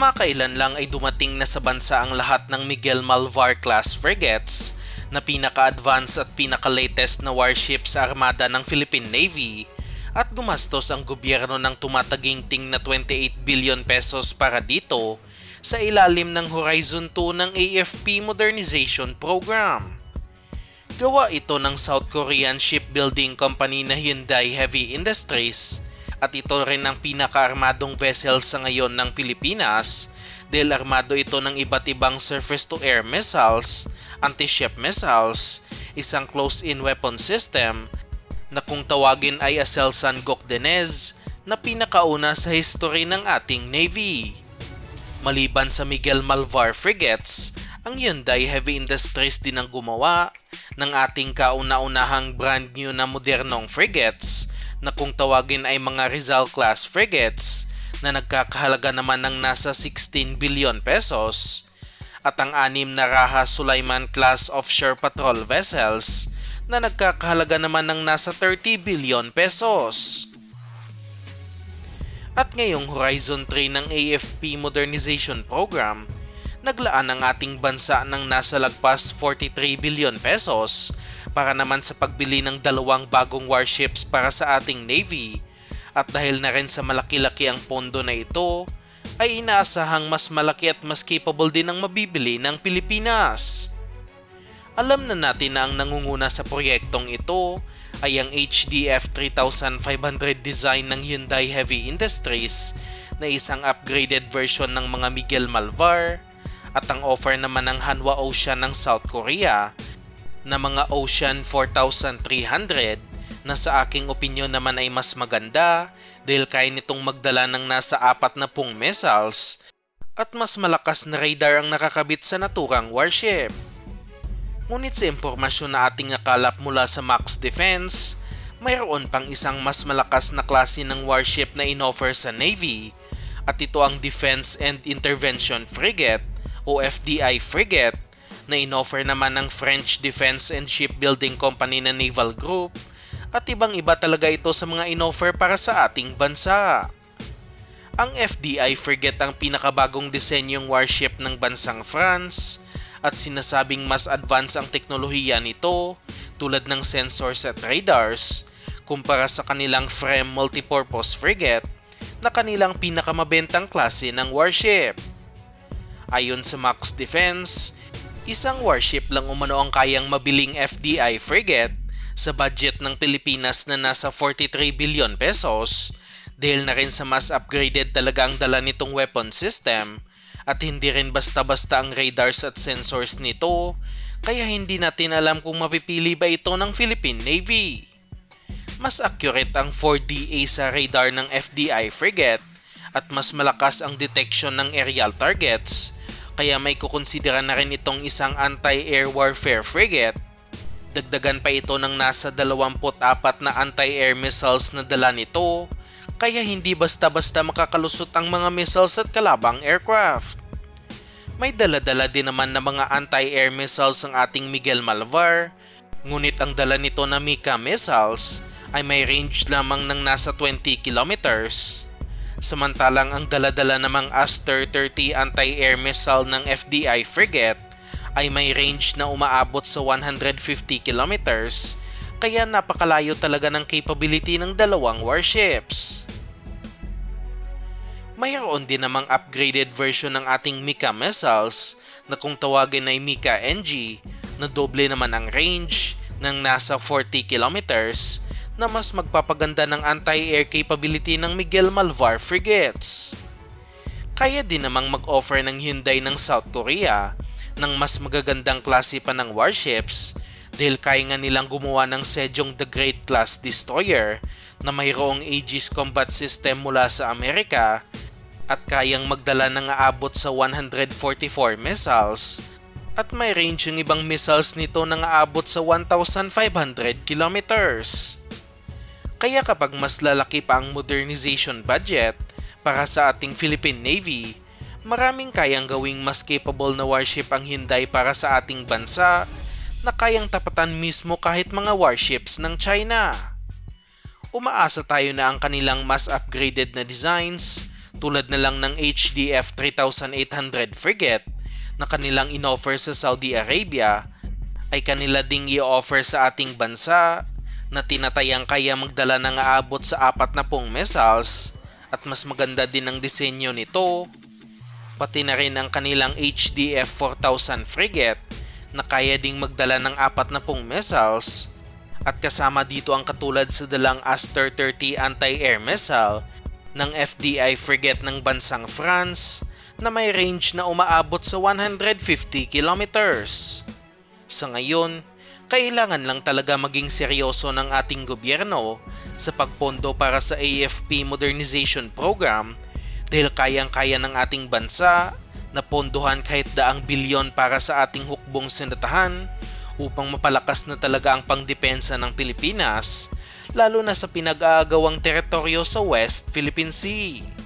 Kamakailan lang ay dumating na sa bansa ang lahat ng Miguel Malvar class frigates na pinaka-advanced at pinaka-latest na warship sa armada ng Philippine Navy at gumastos ang gobyerno ng tumataginting na 28 billion pesos para dito sa ilalim ng Horizon 2 ng AFP Modernization Program. Gawa ito ng South Korean shipbuilding company na Hyundai Heavy Industries at ito rin ang pinaka-armadong vessel sa ngayon ng Pilipinas dahil armado ito ng iba't ibang surface-to-air missiles, anti-ship missiles, isang close-in weapon system na kung tawagin ay Aselsan Gokdenez na pinakauna sa history ng ating Navy. Maliban sa Miguel Malvar frigates, ang Hyundai Heavy Industries din ang gumawa ng ating kauna-unahang brand new na modernong frigates na kung tawagin ay mga Rizal class frigates na nagkakahalaga naman ng nasa 16 billion pesos at ang 6 na Raha Sulaiman class offshore patrol vessels na nagkakahalaga naman ng nasa 30 billion pesos. At ngayong Horizon 3 ng AFP Modernization Program, naglaan ang ating bansa ng nasa lagpas 43 billion pesos para naman sa pagbili ng 2 bagong warships para sa ating Navy at dahil na rin sa malaki-laki ang pondo na ito, ay inaasahang mas malaki at mas capable din ang mabibili ng Pilipinas. Alam na natin na ang nangunguna sa proyektong ito ay ang HDF 3500 design ng Hyundai Heavy Industries na isang upgraded version ng mga Miguel Malvar at ang offer naman ng Hanwha Ocean ng South Korea na mga Ocean 4300 na sa aking opinyon naman ay mas maganda dahil kaya nitong magdala ng nasa 40 missiles at mas malakas na radar ang nakakabit sa naturang warship. Ngunit sa impormasyon na ating nakalap mula sa Max Defense, mayroon pang isang mas malakas na klase ng warship na inoffer sa Navy at ito ang Defense and Intervention Frigate o FDI Frigate na inoffer naman ng French Defense and Shipbuilding Company na Naval Group at ibang iba talaga ito sa mga inoffer para sa ating bansa. Ang FDI Frigate ang pinakabagong disenyong warship ng bansang France at sinasabing mas advanced ang teknolohiya nito tulad ng sensors at radars kumpara sa kanilang FREMM Multipurpose Frigate na kanilang pinakamabentang klase ng warship. Ayon sa Max Defense, isang warship lang umano ang kayang mabiling FDI frigate sa budget ng Pilipinas na nasa 43 billion pesos dahil na rin sa mas upgraded talaga ang dala nitong weapon system at hindi rin basta-basta ang radars at sensors nito kaya hindi natin alam kung mapipili ba ito ng Philippine Navy. Mas accurate ang 4D AESA radar ng FDI frigate at mas malakas ang detection ng aerial targets kaya may kukonsidera na rin itong isang anti-air warfare frigate. Dagdagan pa ito ng nasa 24 na anti-air missiles na dala nito, kaya hindi basta-basta makakalusot ang mga missiles at kalabang aircraft. May dala-dala din naman na mga anti-air missiles ang ating Miguel Malvar, ngunit ang dala nito na Mika missiles ay may range lamang ng nasa 20 kilometers. Samantalang ang dala-dala namang Aster 30 anti-air missile ng FDI frigate ay may range na umaabot sa 150 kilometers, kaya napakalayo talaga ng capability ng 2 warships. Mayroon din namang upgraded version ng ating Mika missiles na kung tawagin ay Mika NG na doble naman ang range ng nasa 40 kilometers na mas magpapaganda ng anti-air capability ng Miguel Malvar frigates. Kaya din namang mag-offer ng Hyundai ng South Korea ng mas magagandang klase pa ng warships dahil kaya nga nilang gumawa ng Sejong the Great class destroyer na mayroong Aegis combat system mula sa Amerika at kayang magdala ng aabot sa 144 missiles at may range yung ibang missiles nito na aabot sa 1,500 kilometers. Kaya kapag mas lalaki pa ang modernization budget para sa ating Philippine Navy, maraming kayang gawing mas capable na warship ang Hyundai para sa ating bansa na kayang tapatan mismo kahit mga warships ng China. Umaasa tayo na ang kanilang mas upgraded na designs tulad na lang ng HDF 3800 frigate na kanilang inoffer sa Saudi Arabia ay kanila ding i-offer sa ating bansa na tinatayang kaya magdala ng aabot sa 40 missiles at mas maganda din ang disenyo nito. Pati na rin ang kanilang HDF 4000 frigate na kaya ding magdala ng 40 missiles at kasama dito ang katulad sa dalang Aster 30 anti-air missile ng FDI frigate ng bansang France na may range na umaabot sa 150 kilometers. Sa ngayon, kailangan lang talaga maging seryoso ng ating gobyerno sa pagpondo para sa AFP Modernization Program dahil kayang-kaya ng ating bansa na pondohan kahit daang bilyon para sa ating hukbong senatahan upang mapalakas na talaga ang pangdepensa ng Pilipinas, lalo na sa pinag-aagawang teritoryo sa West Philippine Sea.